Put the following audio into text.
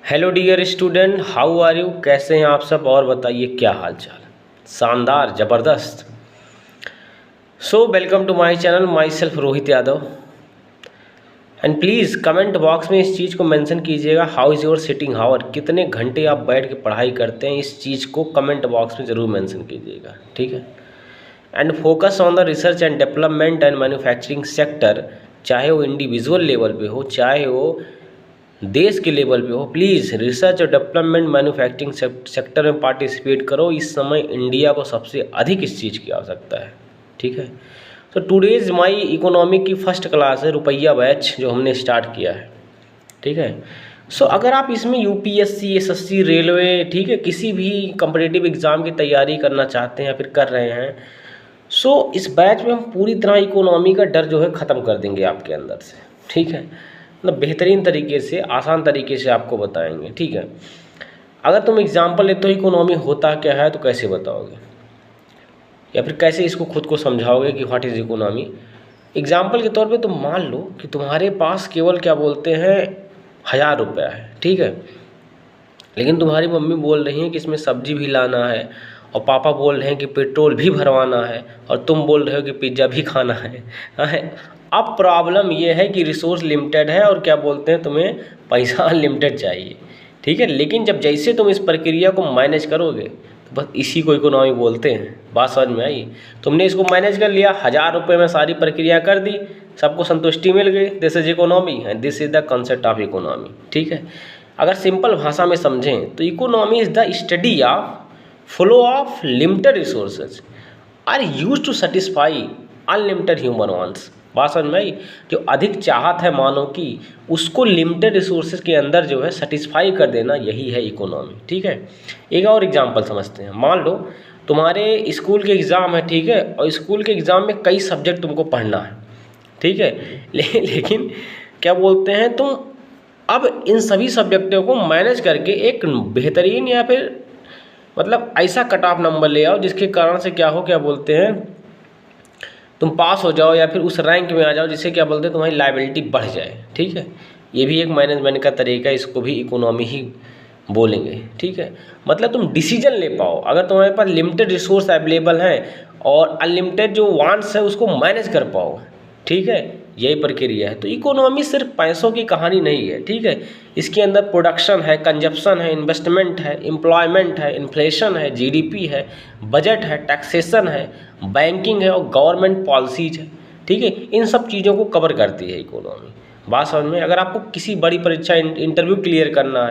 Hello dear student, how are you? कैसे हैं आप सब? और बताइए क्या हाल चाल? शानदार, ज़बरदस्त। So welcome to my channel, myself Rohit Yadav. And please comment box में इस चीज़ को मेंशन कीजिएगा, how is your sitting hour, कितने घंटे आप बैठ के पढ़ाई करते हैं। इस चीज़ को कमेंट बॉक्स में ज़रूर मेंशन कीजिएगा, ठीक है। And focus on the research and development and manufacturing sector, चाहे वो इंडिविजुअल लेवल पे हो, चाहे वो देश के लेवल पे हो। प्लीज़ रिसर्च और डेवलपमेंट मैन्युफैक्चरिंग सेक्टर में पार्टिसिपेट करो। इस समय इंडिया को सबसे अधिक इस चीज़ की आवश्यकता है, ठीक है। तो टुडेज माई इकोनॉमी की फर्स्ट क्लास है, रुपया बैच, जो हमने स्टार्ट किया है, ठीक है। सो अगर आप इसमें यूपीएससी, एसएससी, रेलवे, ठीक है, किसी भी कम्पिटिटिव एग्ज़ाम की तैयारी करना चाहते हैं या फिर कर रहे हैं, सो इस बैच में हम पूरी तरह इकोनॉमी का डर जो है ख़त्म कर देंगे आपके अंदर से, ठीक है। मतलब बेहतरीन तरीके से, आसान तरीके से आपको बताएंगे, ठीक है। अगर तुम एग्जाम्पल लेते हो इकोनॉमी होता क्या है, तो कैसे बताओगे, या फिर कैसे इसको खुद को समझाओगे कि व्हाट इज़ इकोनॉमी। एग्जाम्पल के तौर पे तुम मान लो कि तुम्हारे पास केवल क्या बोलते हैं 1000 रुपया है, ठीक है। लेकिन तुम्हारी मम्मी बोल रही हैं कि इसमें सब्जी भी लाना है, और पापा बोल रहे हैं कि पेट्रोल भी भरवाना है, और तुम बोल रहे हो कि पिज़्ज़ा भी खाना है। अब प्रॉब्लम ये है कि रिसोर्स लिमिटेड है और क्या बोलते हैं, तुम्हें पैसा अनलिमिटेड चाहिए, ठीक है। लेकिन जब जैसे तुम इस प्रक्रिया को मैनेज करोगे, तो बस इसी को इकोनॉमी बोलते हैं। बात समझ में आई? तुमने इसको मैनेज कर लिया, 1000 रुपये में सारी प्रक्रिया कर दी, सबको संतुष्टि मिल गई, दिस इज इकोनॉमी है, this is the concept of economy, ठीक है। अगर सिंपल भाषा में समझें तो economy is the study of flow of limited resources are use to satisfy unlimited human wants. बात समझ में आई? जो अधिक चाहत है मानव की, उसको लिमिटेड रिसोर्सेज के अंदर जो है सेटिस्फाई कर देना, यही है इकोनॉमी, ठीक है। एक और एग्जांपल समझते हैं। मान लो तुम्हारे स्कूल के एग्ज़ाम है, ठीक है, और स्कूल के एग्ज़ाम में कई सब्जेक्ट तुमको पढ़ना है, ठीक है। लेकिन क्या बोलते हैं, तुम अब इन सभी सब्जेक्टों को मैनेज करके एक बेहतरीन या फिर मतलब ऐसा कट ऑफ नंबर ले आओ जिसके कारण से क्या हो, क्या बोलते हैं, तुम पास हो जाओ या फिर उस रैंक में आ जाओ जिससे क्या बोलते हैं तुम्हारी लायबिलिटी बढ़ जाए, ठीक है। ये भी एक मैनेजमेंट का तरीका है, इसको भी इकोनॉमी ही बोलेंगे, ठीक है। मतलब तुम डिसीजन ले पाओ। अगर तुम्हारे पास लिमिटेड रिसोर्स अवेलेबल हैं और अनलिमिटेड जो वांट्स है उसको मैनेज कर पाओ, ठीक है, यही प्रक्रिया है। तो इकोनॉमी सिर्फ पैसों की कहानी नहीं है, ठीक है। इसके अंदर प्रोडक्शन है, कंजप्शन है, इन्वेस्टमेंट है, एम्प्लॉयमेंट है, इन्फ्लेशन है, जीडीपी है, बजट है, टैक्सेशन है, बैंकिंग है और गवर्नमेंट पॉलिसीज है, ठीक है। इन सब चीज़ों को कवर करती है इकोनॉमी। बात समझ में? अगर आपको किसी बड़ी परीक्षा इंटरव्यू क्लियर करना है,